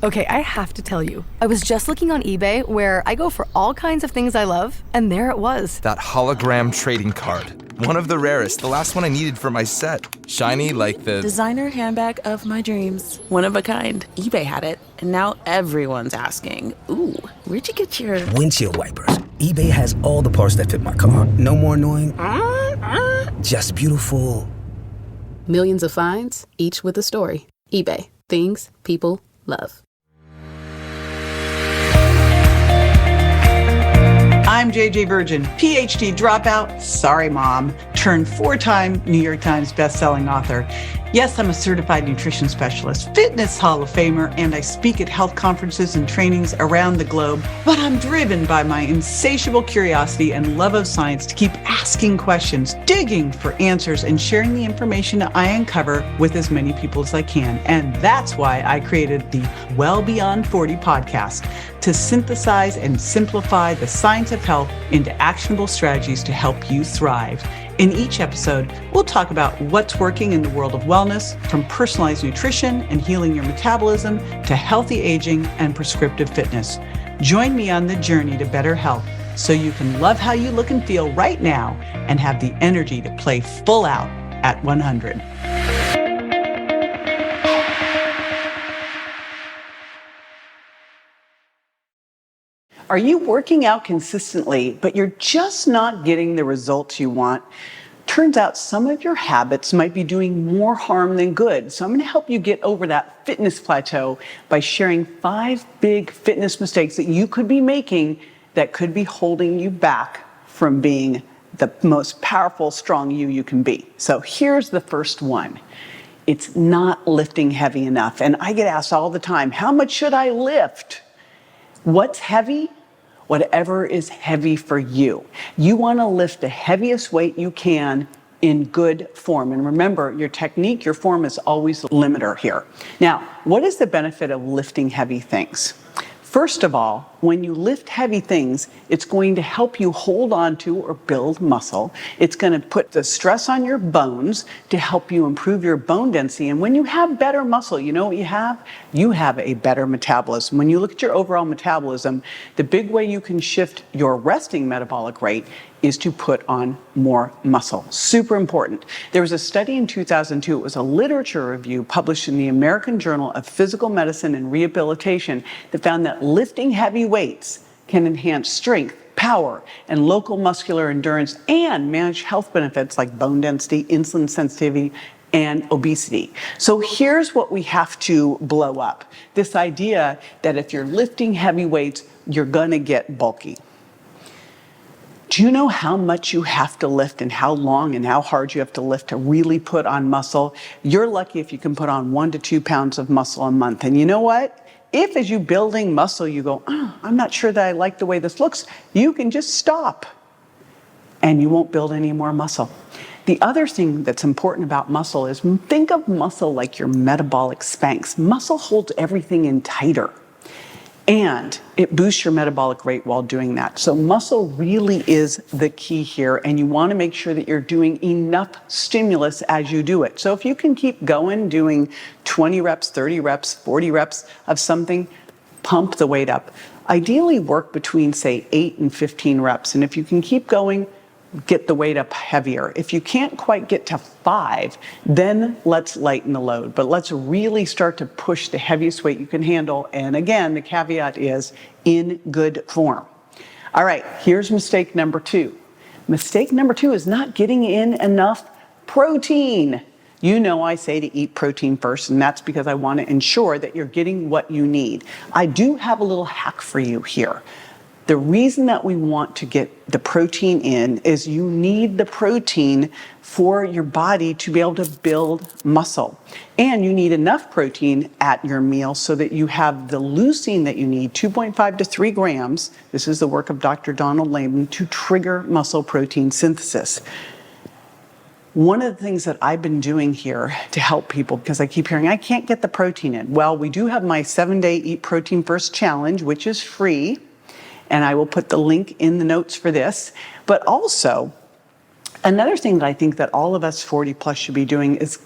Okay, I have to tell you, I was just looking on eBay where I go for all kinds of things I love, and there it was. That hologram trading card. One of the rarest, the last one I needed for my set. Shiny like the designer handbag of my dreams. One of a kind. eBay had it, and now everyone's asking, ooh, where'd you get your windshield wipers? eBay has all the parts that fit my car. No more annoying, just beautiful. Millions of finds, each with a story. eBay. Things people love. I'm JJ Virgin, PhD dropout, sorry mom, turned 4-time New York Times bestselling author. Yes, I'm a certified nutrition specialist, fitness Hall of Famer, and I speak at health conferences and trainings around the globe. But I'm driven by my insatiable curiosity and love of science to keep asking questions, digging for answers, and sharing the information I uncover with as many people as I can. And that's why I created the Well Beyond 40 podcast, to synthesize and simplify the science of health into actionable strategies to help you thrive. In each episode, we'll talk about what's working in the world of wellness, from personalized nutrition and healing your metabolism to healthy aging and prescriptive fitness. Join me on the journey to better health so you can love how you look and feel right now and have the energy to play full out at 100. Are you working out consistently, but you're just not getting the results you want? Turns out some of your habits might be doing more harm than good. So I'm going to help you get over that fitness plateau by sharing 5 big fitness mistakes that you could be making that could be holding you back from being the most powerful, strong you can be. So here's the first one. It's not lifting heavy enough. And I get asked all the time, how much should I lift? What's heavy? Whatever is heavy for you. You want to lift the heaviest weight you can in good form. And remember, your technique, your form is always the limiter here. Now, what is the benefit of lifting heavy things? First of all, when you lift heavy things, it's going to help you hold on to or build muscle. It's going to put the stress on your bones to help you improve your bone density. And when you have better muscle, you know what you have? You have a better metabolism. When you look at your overall metabolism, the big way you can shift your resting metabolic rate is to put on more muscle. Super important. There was a study in 2002, it was a literature review published in the American Journal of Physical Medicine and Rehabilitation, that found that lifting heavy weights can enhance strength, power, and local muscular endurance, and manage health benefits like bone density, insulin sensitivity, and obesity. So here's what we have to blow up. This idea that if you're lifting heavy weights, you're gonna get bulky. Do you know how much you have to lift and how long and how hard you have to lift to really put on muscle? You're lucky if you can put on 1 to 2 pounds of muscle a month. And you know what? If as you building muscle, you go, oh, I'm not sure that I like the way this looks, you can just stop and you won't build any more muscle. The other thing that's important about muscle is think of muscle like your metabolic Spanx. Muscle holds everything in tighter. And it boosts your metabolic rate while doing that. So muscle really is the key here, and you want to make sure that you're doing enough stimulus as you do it. So if you can keep going, doing 20 reps, 30 reps, 40 reps of something, pump the weight up. Ideally work between, say, 8 and 15 reps. And if you can keep going, get the weight up heavier. If you can't quite get to 5, then let's lighten the load. But let's really start to push the heaviest weight you can handle. And again, the caveat is in good form. All right, here's mistake number 2. Mistake number 2 is not getting in enough protein. You know I say to eat protein first, and that's because I want to ensure that you're getting what you need. I do have a little hack for you here. The reason that we want to get the protein in is you need the protein for your body to be able to build muscle. And you need enough protein at your meal so that you have the leucine that you need, 2.5 to 3 grams. This is the work of Dr. Donald Layman, to trigger muscle protein synthesis. One of the things that I've been doing here to help people, because I keep hearing, I can't get the protein in. Well, we do have my 7-day Eat Protein First challenge, which is free. And I will put the link in the notes for this. But also, Another thing that I think that all of us 40 plus should be doing is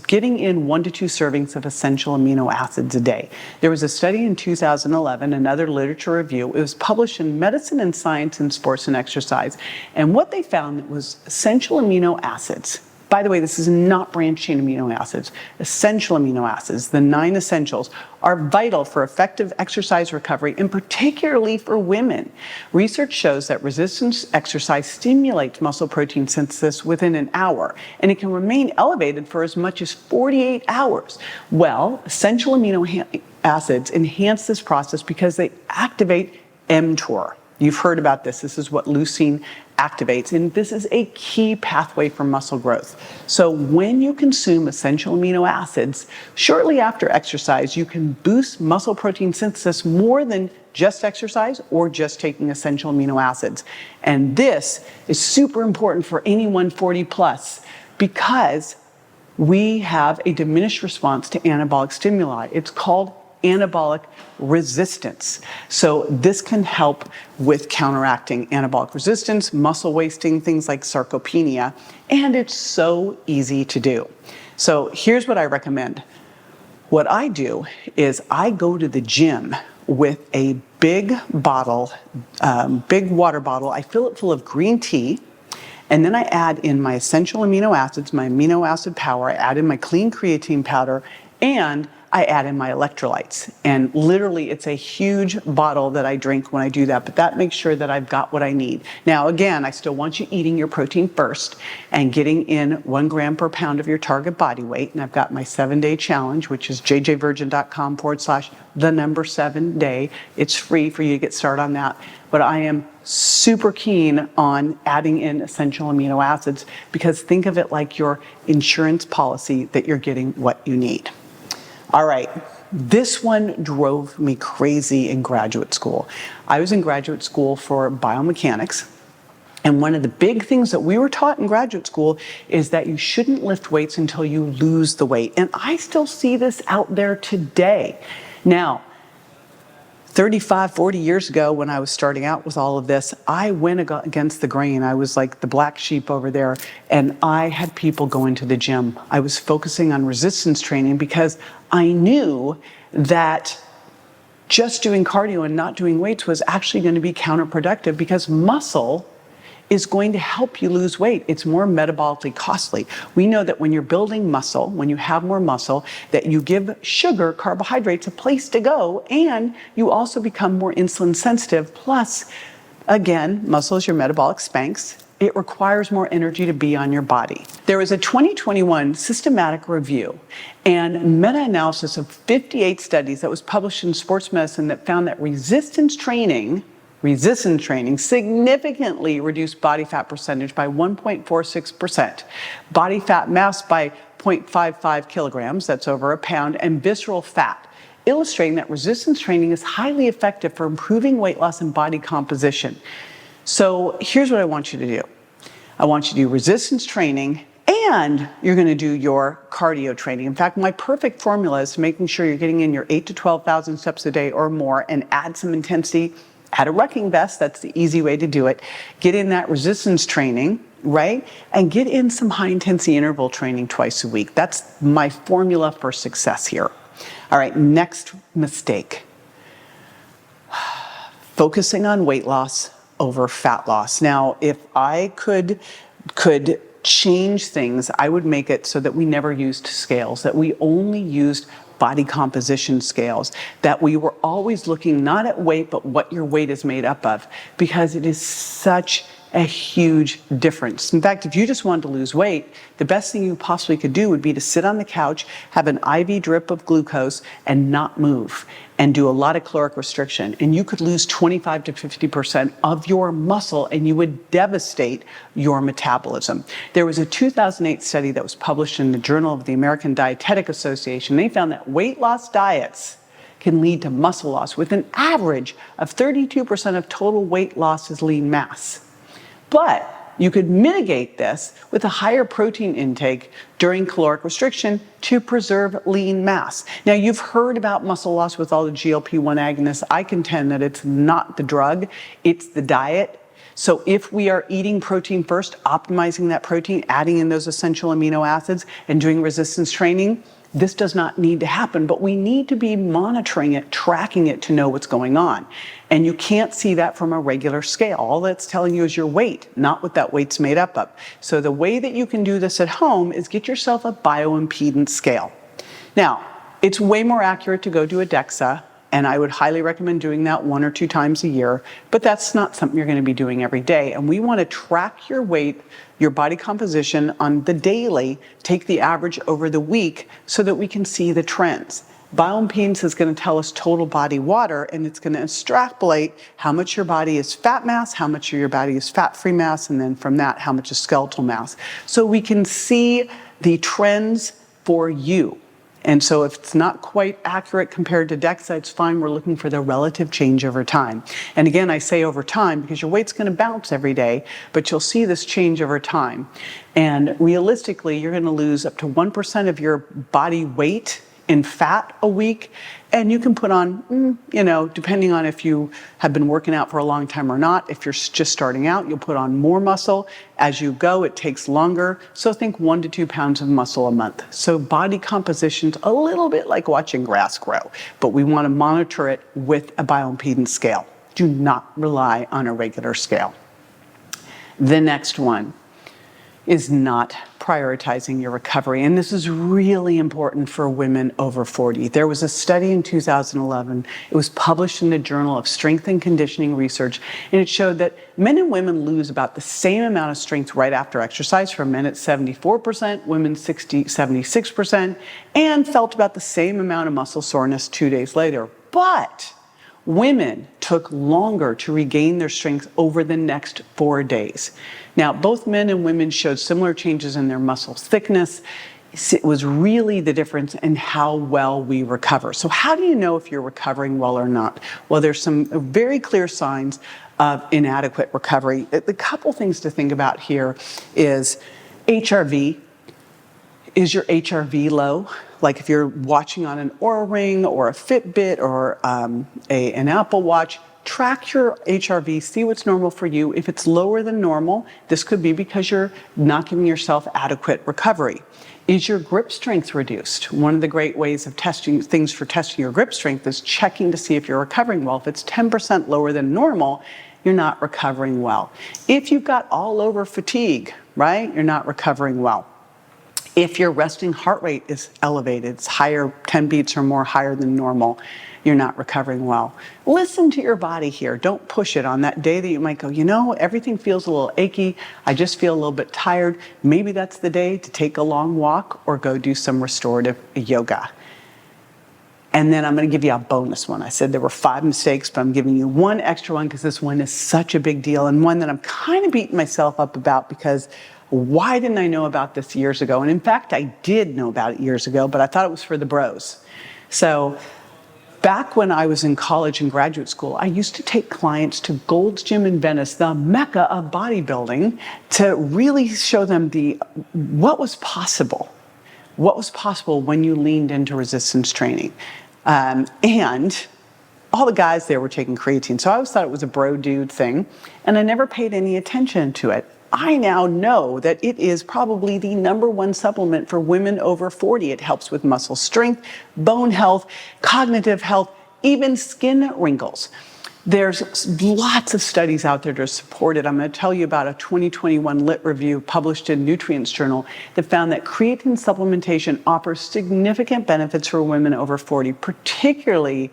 getting in 1 to 2 servings of essential amino acids a day. There was a study in 2011, another literature review. It was published in Medicine and Science in Sports and Exercise. And what they found was essential amino acids. By the way, this is not branched chain amino acids. Essential amino acids, the 9 essentials, are vital for effective exercise recovery, and particularly for women. Research shows that resistance exercise stimulates muscle protein synthesis within an hour, and it can remain elevated for as much as 48 hours. Well, essential amino acids enhance this process because they activate mTOR. You've heard about this. This is what leucine activates, and this is a key pathway for muscle growth. So when you consume essential amino acids shortly after exercise, you can boost muscle protein synthesis more than just exercise or just taking essential amino acids. And this is super important for anyone 40 plus because we have a diminished response to anabolic stimuli. It's called anabolic resistance. So this can help with counteracting anabolic resistance, muscle wasting, things like sarcopenia, and it's so easy to do. So here's what I recommend. What I do is I go to the gym with a big bottle, big water bottle. I fill it full of green tea, and then I add in my essential amino acids, my amino acid power. I add in my clean creatine powder, and I add in my electrolytes. And literally, it's a huge bottle that I drink when I do that, but that makes sure that I've got what I need. Now, again, I still want you eating your protein first and getting in 1 gram per pound of your target body weight. And I've got my 7-day challenge, which is jjvirgin.com/7day. It's free for you to get started on that. But I am super keen on adding in essential amino acids because think of it like your insurance policy that you're getting what you need. All right, this one drove me crazy in graduate school. I was in graduate school for biomechanics, and one of the big things that we were taught in graduate school is that you shouldn't lift weights until you lose the weight. And I still see this out there today. Now, 35, 40 years ago when I was starting out with all of this, I went against the grain. I was like the black sheep over there, and I had people going to the gym. I was focusing on resistance training because I knew that just doing cardio and not doing weights was actually going to be counterproductive because muscle is going to help you lose weight. It's more metabolically costly. We know that when you're building muscle, when you have more muscle, that you give sugar, carbohydrates, a place to go, and you also become more insulin sensitive. Plus, again, muscle is your metabolic Spanx. It requires more energy to be on your body. There was a 2021 systematic review and meta-analysis of 58 studies that was published in Sports Medicine that found that resistance training significantly reduced body fat percentage by 1.46%, body fat mass by 0.55 kilograms, that's over a pound, and visceral fat, illustrating that resistance training is highly effective for improving weight loss and body composition. So here's what I want you to do. I want you to do resistance training and you're going to do your cardio training. In fact, my perfect formula is making sure you're getting in your 8 to 12,000 steps a day or more and add some intensity. Add a rucking vest, that's the easy way to do it. Get in that resistance training, right? And get in some high intensity interval training twice a week. That's my formula for success here. All right, next mistake. Focusing on weight loss over fat loss. Now, if I could change things, I would make it so that we never used scales, that we only used body composition scales, that we were always looking not at weight, but what your weight is made up of, because it is such a huge difference. In fact, if you just wanted to lose weight, the best thing you possibly could do would be to sit on the couch, have an IV drip of glucose, and not move, and do a lot of caloric restriction. And you could lose 25 to 50% of your muscle, and you would devastate your metabolism. There was a 2008 study that was published in the Journal of the American Dietetic Association. They found that weight loss diets can lead to muscle loss, with an average of 32% of total weight loss is lean mass. But you could mitigate this with a higher protein intake during caloric restriction to preserve lean mass. Now, you've heard about muscle loss with all the GLP-1 agonists. I contend that it's not the drug, it's the diet. So if we are eating protein first, optimizing that protein, adding in those essential amino acids, and doing resistance training, this does not need to happen, but we need to be monitoring it, tracking it to know what's going on. And you can't see that from a regular scale. All that's telling you is your weight, not what that weight's made up of. So the way that you can do this at home is get yourself a bioimpedance scale. Now, it's way more accurate to go do a DEXA, and I would highly recommend doing that 1 or 2 times a year, but that's not something you're going to be doing every day. And we want to track your weight, your body composition on the daily, take the average over the week so that we can see the trends. Bioimpedance is going to tell us total body water, and it's going to extrapolate how much your body is fat mass, how much of your body is fat-free mass, and then from that, how much is skeletal mass. So we can see the trends for you. And so if it's not quite accurate compared to DEXA, it's fine. We're looking for the relative change over time. And again, I say over time because your weight's going to bounce every day, but you'll see this change over time. And realistically, you're going to lose up to 1% of your body weight in fat a week. And you can put on, depending on if you have been working out for a long time or not. If you're just starting out, you'll put on more muscle. As you go, it takes longer. So think 1 to 2 pounds of muscle a month. So body composition's a little bit like watching grass grow, but we want to monitor it with a bioimpedance scale. Do not rely on a regular scale. The next one is not prioritizing your recovery. And this is really important for women over 40. There was a study in 2011. It was published in the Journal of Strength and Conditioning Research, and it showed that men and women lose about the same amount of strength right after exercise. For men, it's 74%, women 76%, and felt about the same amount of muscle soreness 2 days later. But women took longer to regain their strength over the next 4 days. Now, both men and women showed similar changes in their muscle thickness. It was really the difference in how well we recover. So how do you know if you're recovering well or not? Well, there's some very clear signs of inadequate recovery. The couple things to think about here is HRV. Is your HRV low? Like if you're watching on an Oura Ring or a Fitbit or an Apple Watch, track your HRV, see what's normal for you. If it's lower than normal, this could be because you're not giving yourself adequate recovery. Is your grip strength reduced? One of the great ways of testing your grip strength is checking to see if you're recovering well. If it's 10% lower than normal, you're not recovering well. If you've got all over fatigue, right, you're not recovering well. If your resting heart rate is elevated, it's higher, 10 beats or more higher than normal, you're not recovering well. Listen to your body here. Don't push it on that day that you might go, everything feels a little achy. I just feel a little bit tired. Maybe that's the day to take a long walk or go do some restorative yoga. And then I'm going to give you a bonus one. I said there were 5 mistakes, but I'm giving you one extra one because this one is such a big deal and one that I'm kind of beating myself up about because why didn't I know about this years ago? And in fact, I did know about it years ago, but I thought it was for the bros. So back when I was in college and graduate school, I used to take clients to Gold's Gym in Venice, the mecca of bodybuilding, to really show them what was possible when you leaned into resistance training. And all the guys there were taking creatine. So I always thought it was a bro dude thing, and I never paid any attention to it. I now know that it is probably the #1 supplement for women over 40. It helps with muscle strength, bone health, cognitive health, even skin wrinkles. There's lots of studies out there to support it. I'm going to tell you about a 2021 Lit review published in Nutrients Journal that found that creatine supplementation offers significant benefits for women over 40, particularly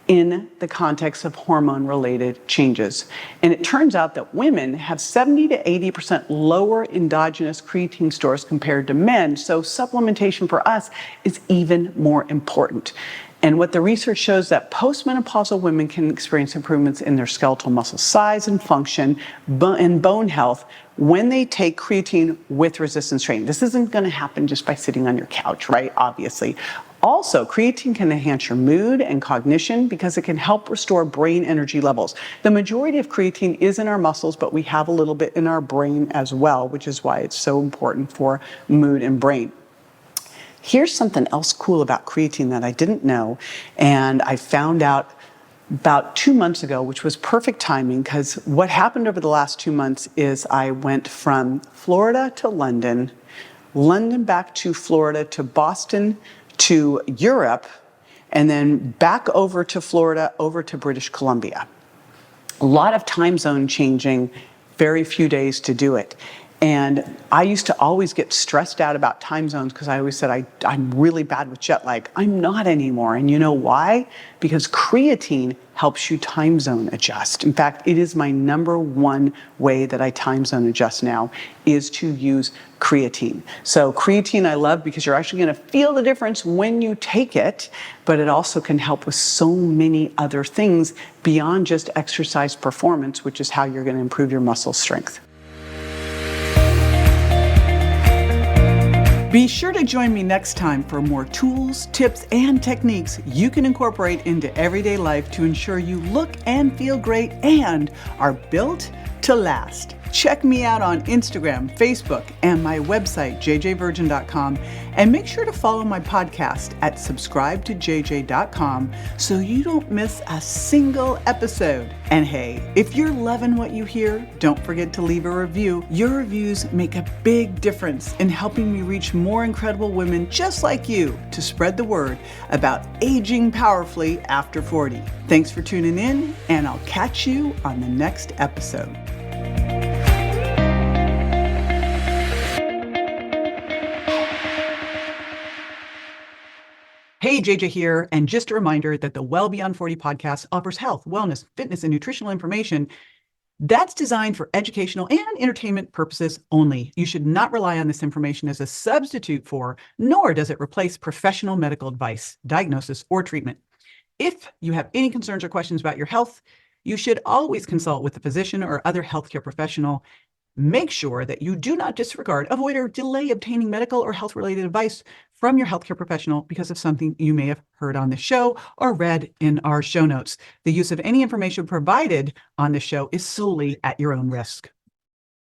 in the context of hormone-related changes. And it turns out that women have 70 to 80% lower endogenous creatine stores compared to men, so supplementation for us is even more important. And what the research shows that postmenopausal women can experience improvements in their skeletal muscle size and function and bone health when they take creatine with resistance training. This isn't going to happen just by sitting on your couch, right? Obviously. Also, creatine can enhance your mood and cognition because it can help restore brain energy levels. The majority of creatine is in our muscles, but we have a little bit in our brain as well, which is why it's so important for mood and brain. Here's something else cool about creatine that I didn't know, and I found out about 2 months ago, which was perfect timing because what happened over the last 2 months is I went from Florida to London, London back to Florida to Boston to Europe, and then back over to Florida, over to British Columbia. A lot of time zone changing, very few days to do it. And I used to always get stressed out about time zones because I always said I'm really bad with jet lag. I'm not anymore. And you know why? Because creatine helps you time zone adjust. In fact, it is my #1 way that I time zone adjust now is to use creatine. So creatine I love because you're actually going to feel the difference when you take it, but it also can help with so many other things beyond just exercise performance, which is how you're going to improve your muscle strength. Be sure to join me next time for more tools, tips, and techniques you can incorporate into everyday life to ensure you look and feel great and are built to last. Check me out on Instagram, Facebook, and my website, jjvirgin.com, and make sure to follow my podcast at subscribetojj.com so you don't miss a single episode. And hey, if you're loving what you hear, don't forget to leave a review. Your reviews make a big difference in helping me reach more incredible women just like you to spread the word about aging powerfully after 40. Thanks for tuning in, and I'll catch you on the next episode. Hey, JJ here, and just a reminder that the Well Beyond 40 podcast offers health, wellness, fitness, and nutritional information that's designed for educational and entertainment purposes only. You should not rely on this information as a substitute for, nor does it replace professional medical advice, diagnosis, or treatment. If you have any concerns or questions about your health, you should always consult with a physician or other healthcare professional. Make sure that you do not disregard, avoid, or delay obtaining medical or health-related advice from your healthcare professional because of something you may have heard on the show or read in our show notes. The use of any information provided on the show is solely at your own risk.